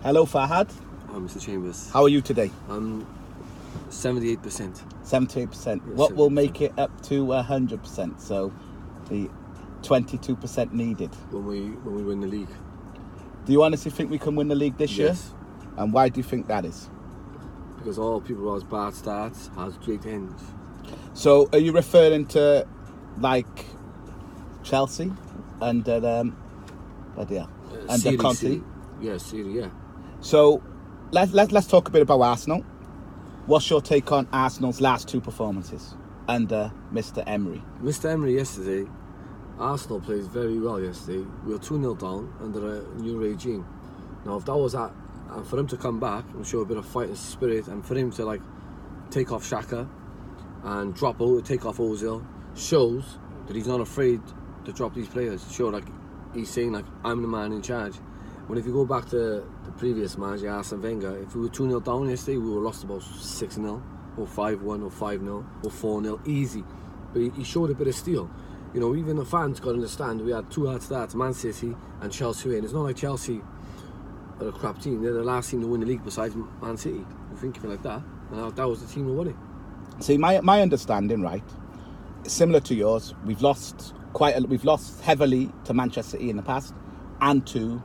Hello, Fahad. Mr. Chambers. How are you today? 78%. 78%. Yeah, What will 70%. make it up to 100%? So the 22% needed. When we win the league. Do you honestly think we can win the league this year? Yes. And why do you think that is? Because all people who has bad starts has great ends. So are you referring to like Chelsea under under Conte? Yes, Serie, yeah. So let's talk a bit about Arsenal. What's your take on Arsenal's last two performances under Mr. Emery? Mr. Emery yesterday, Arsenal played very well yesterday. We were 2-0 down under a new regime. Now, if that was that, and for him to come back and show a bit of fighting spirit, and for him to take off Xhaka and take off Ozil, shows that he's not afraid to drop these players. He's saying I'm the man in charge. When if you go back to the previous manager, Arsene Wenger, if we were 2-0 down yesterday, we were lost about 6-0 or 5-1 or 5-0 or 4-0 easy. But he showed a bit of steel. You know, even the fans got to understand we had two hard starts, Man City and Chelsea. And it's not like Chelsea are a crap team. They're the last team to win the league besides Man City. You think of it like that. And that was the team who won it. See, my understanding, right, similar to yours. We've lost heavily to Manchester City in the past and to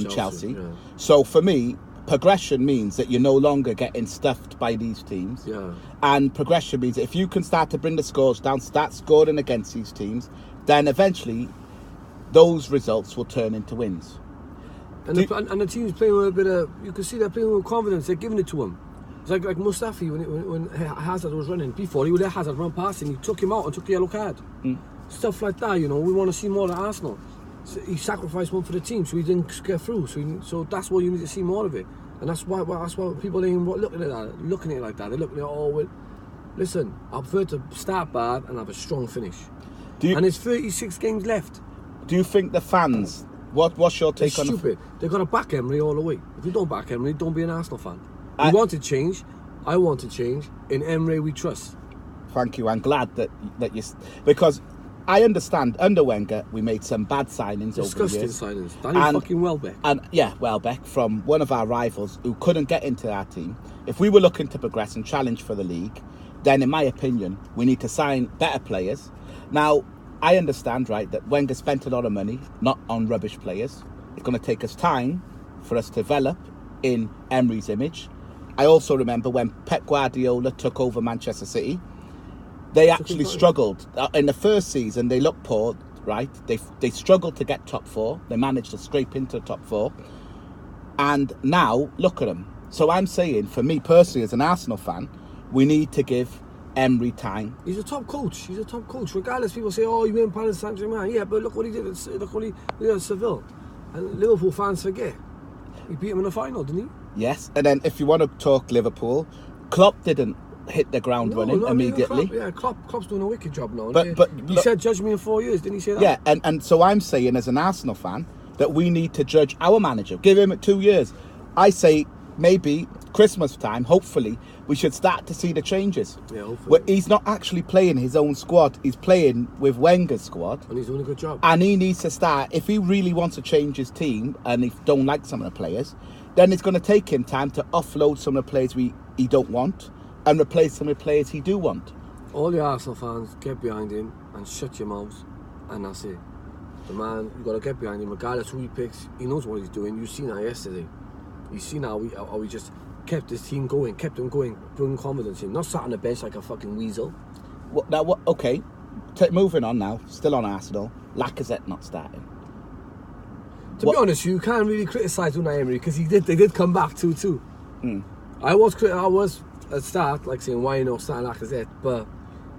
Chelsea. Yeah. So for me, progression means that you're no longer getting stuffed by these teams. Yeah. And progression means that if you can start to bring the scores down, start scoring against these teams, then eventually those results will turn into wins. And the team's playing with a bit of, you can see they're playing with confidence. They're giving it to him. It's like Mustafi when Hazard was running. Before he would let Hazard run past him, he took him out and took the yellow card. Stuff like that, you know. We want to see more of Arsenal. So he sacrificed one for the team, so he didn't get through. So that's why you need to see more of it, and that's why people ain't looking at it like that. They're looking at listen, I prefer to start bad and have a strong finish. And there's 36 games left. Do you think the fans? What's your take on? Stupid. They've got to back Emery all the way. If you don't back Emery, don't be an Arsenal fan. We want to change. I want to change. In Emery, we trust. Thank you. I'm glad that you, because I understand under Wenger we made some bad signings over the years. Disgusting signings. Danny fucking Welbeck. And yeah, Welbeck from one of our rivals who couldn't get into our team. If we were looking to progress and challenge for the league, then in my opinion we need to sign better players. Now I understand, right, that Wenger spent a lot of money not on rubbish players. It's going to take us time for us to develop in Emery's image. I also remember when Pep Guardiola took over Manchester City, they actually struggled. In the first season, they looked poor, right? They struggled to get top four. They managed to scrape into the top four. And now, look at them. So I'm saying, for me personally, as an Arsenal fan, we need to give Emery time. He's a top coach. Regardless, people say, "Oh, you win Paris Saint-Germain." Yeah, but look what he did. Look what he did at Seville. And Liverpool fans forget he beat him in the final, didn't he? Yes. And then, if you want to talk Liverpool, Klopp didn't hit the ground running immediately. Klopp's doing a wicked job now. But he said, "Judge me in 4 years." Didn't he say that? Yeah, and so I'm saying, as an Arsenal fan, that we need to judge our manager. Give him 2 years. I say maybe Christmas time, hopefully, we should start to see the changes. Yeah, hopefully. Where he's not actually playing his own squad. He's playing with Wenger's squad. And he's doing a good job. And he needs to start, if he really wants to change his team and he don't like some of the players, then it's going to take him time to offload some of the players he don't want and replace some of the players he do want. All the Arsenal fans, get behind him and shut your mouths, and that's it. The man, you got to get behind him, regardless who he picks. He knows what he's doing. You seen that yesterday. You seen how we just kept this team going, kept them going, bringing confidence in. Not sat on the bench like a fucking weasel. Okay, moving on now. Still on Arsenal. Lacazette not starting. To be honest, you can't really criticise Unai Emery because they did come back 2-2. I was at start saying why not start Lacazette, but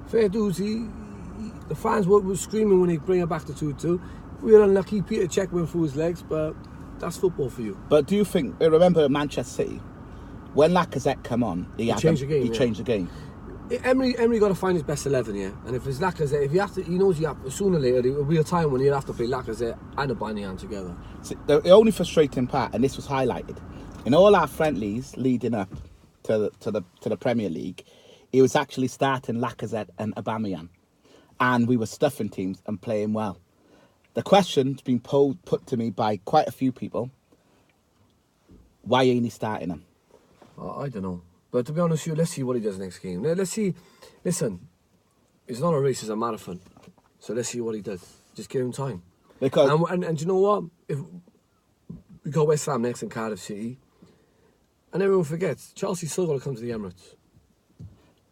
fair dues, the fans were screaming when they bring it back to 2-2. We were unlucky. Peter Cech went through his legs, but that's football for you. But do you think? Remember Manchester City when Lacazette come on? He changed the game. Emery got to find his best 11, yeah. And if it's Lacazette, if you have to, he knows sooner or later there will be a time when he'll have to play Lacazette and Aubameyang together. See, the only frustrating part, and this was highlighted in all our friendlies leading up to the Premier League, he was actually starting Lacazette and Aubameyang, and we were stuffing teams and playing well. The question's been put to me by quite a few people: Why ain't he starting him? I don't know. But to be honest with you, let's see what he does next game. Let's see. Listen, it's not a race, it's a marathon. So let's see what he does. Just give him time. Because And you know what? If we got West Ham next in Cardiff City, and everyone forgets, Chelsea's still got to come to the Emirates.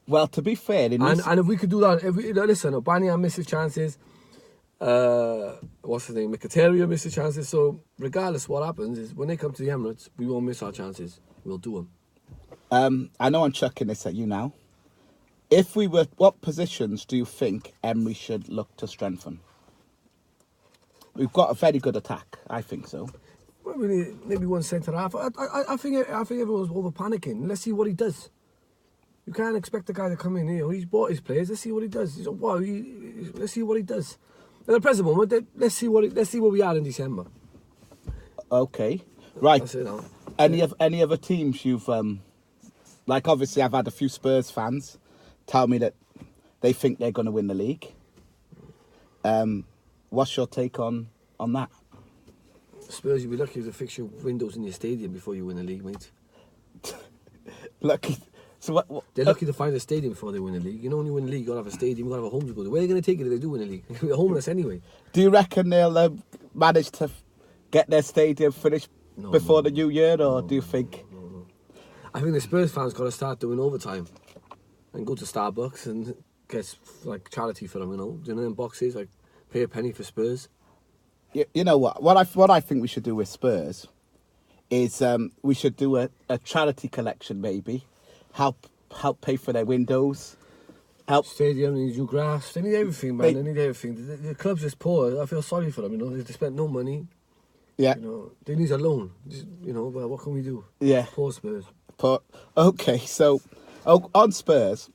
well, to be fair, And if we could do that, listen, Aubameyang misses chances. What's his name? Mkhitaryan misses chances. So regardless what happens, is when they come to the Emirates, we won't miss our chances. We'll do them. I know I'm chucking this at you now. If we were, what positions do you think Emery should look to strengthen? We've got a very good attack. I think so. Well, maybe one centre half. I think everyone's over panicking. Let's see what he does. You can't expect the guy to come in here. He's bought his players. Let's see what he does. Let's see what he does. At the present moment, let's see where we are in December. Okay, right. That's it now. Any other teams you've like? Obviously, I've had a few Spurs fans tell me that they think they're going to win the league. What's your take on that? Spurs, you'll be lucky to fix your windows in your stadium before you win the league, mate. Lucky. So what They're lucky to find a stadium before they win the league. You know, when you win the league, you got to have a stadium, you got to have a home to go to. Where are they going to take it if they do win the league? They're homeless anyway. Do you reckon they'll manage to get their stadium finished before the new year, or do you think? No. I think the Spurs fans got to start doing overtime and go to Starbucks and get like charity for them. You know, do you know them boxes, like pay a penny for Spurs. You know what? What I think we should do with Spurs is we should do a charity collection, maybe. Help pay for their windows. Help. Stadium, they need new grass. They need everything, man. They need everything. The club's just poor. I feel sorry for them. You know, they spent no money. Yeah. You know, they need a loan. You know, but what can we do? Yeah. Poor Spurs. Okay, so on Spurs,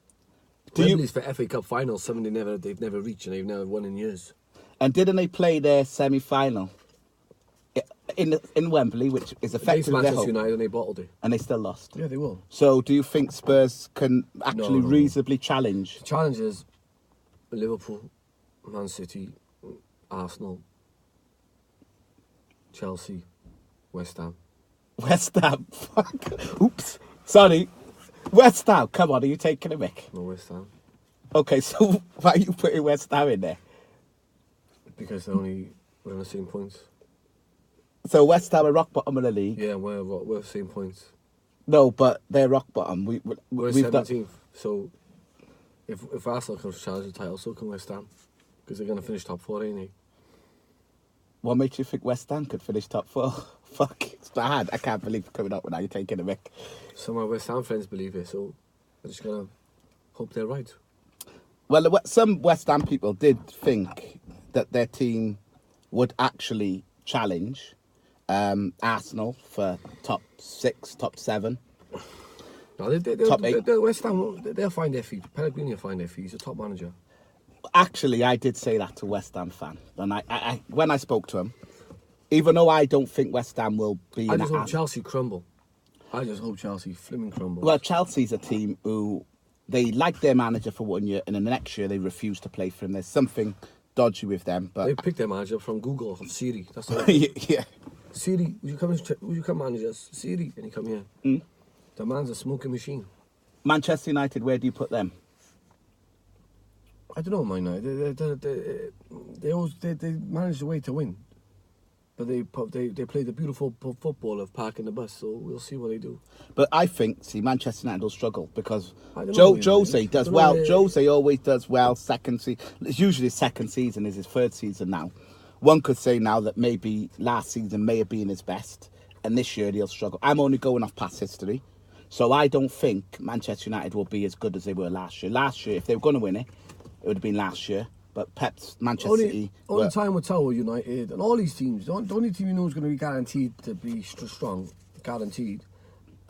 Wembley's for FA Cup finals. Something they've never reached and they've never won in years. And didn't they play their semi-final in Wembley, which is effectively their Manchester home, United, and they bottled it. and they still lost? Yeah, they will. So do you think Spurs can actually No. reasonably challenge? The challenge is Liverpool, Man City, Arsenal, Chelsea, West Ham. West Ham. Fuck. Oops. Sorry. West Ham. Come on, are you taking a mick? No, West Ham. Okay, so why are you putting West Ham in there? Because we're on the same points. So West Ham are rock bottom of the league. Yeah, we're the same points. No, but they're rock bottom. We're We're 17th. So if Arsenal comes to challenge the title, so can West Ham. Because they're going to finish top 4, ain't they? What makes you think West Ham could finish top 4? Fuck, it's bad. I can't believe you're coming up with that. You're taking a mick. Some of my West Ham friends believe it, so I'm just going to hope they're right. Well, some West Ham people did think that their team would actually challenge Arsenal for top 6, top 7. No, Top 8. West Ham, they'll find their feet. Pellegrini will find their feet. He's a top manager. Actually, I did say that to a West Ham fan. And I when I spoke to him, even though I don't think West Ham will be I in just that hope Chelsea crumble. I just hope Chelsea flimming crumble. Well, Chelsea's a team who they like their manager for 1 year, and then the next year they refuse to play for him. There's something dodgy with them. But they picked their manager from Google, from Siri. That's all. yeah. Siri, would you come manage us? Siri, and you come here. Mm. The man's a smoking machine. Manchester United, where do you put them? I don't know, man. They always manage the way to win, but they play the beautiful football of parking the bus. So we'll see what they do. But I think, Manchester United will struggle because I don't know, Jose does well. know, Jose always does well. Second season, it's usually his second season is his third season now. One could say now that maybe last season may have been his best, and this year he'll struggle. I'm only going off past history, so I don't think Manchester United will be as good as they were last year. Last year, if they were going to win it, it would have been last year. But Pep's Manchester City. Only time will tell with United and all these teams. The only team you know is going to be guaranteed to be strong, guaranteed.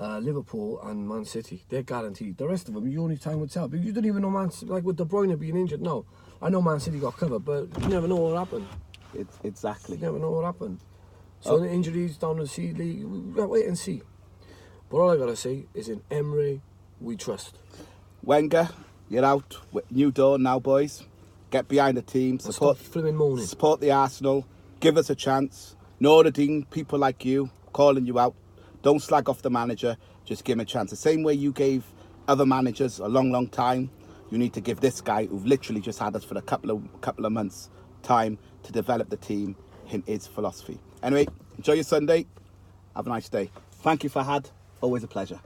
Liverpool and Man City, they're guaranteed. The rest of them, only time will tell. But you don't even know like with De Bruyne being injured. No, I know Man City got covered, but you never know what happened. Exactly. You never know what happened. So the injuries down the sea league, we gotta wait and see. But all I gotta say is in Emery, we trust. Wenger, you're out. New dawn now, boys. Get behind the team. Stop flipping moaning. Support the Arsenal. Give us a chance. Nordine, people like you, calling you out. Don't slag off the manager. Just give him a chance. The same way you gave other managers a long time, you need to give this guy, who've literally just had us for a couple of months, time to develop the team in his philosophy. Anyway, enjoy your Sunday. Have a nice day. Thank you, Fahad. Always a pleasure.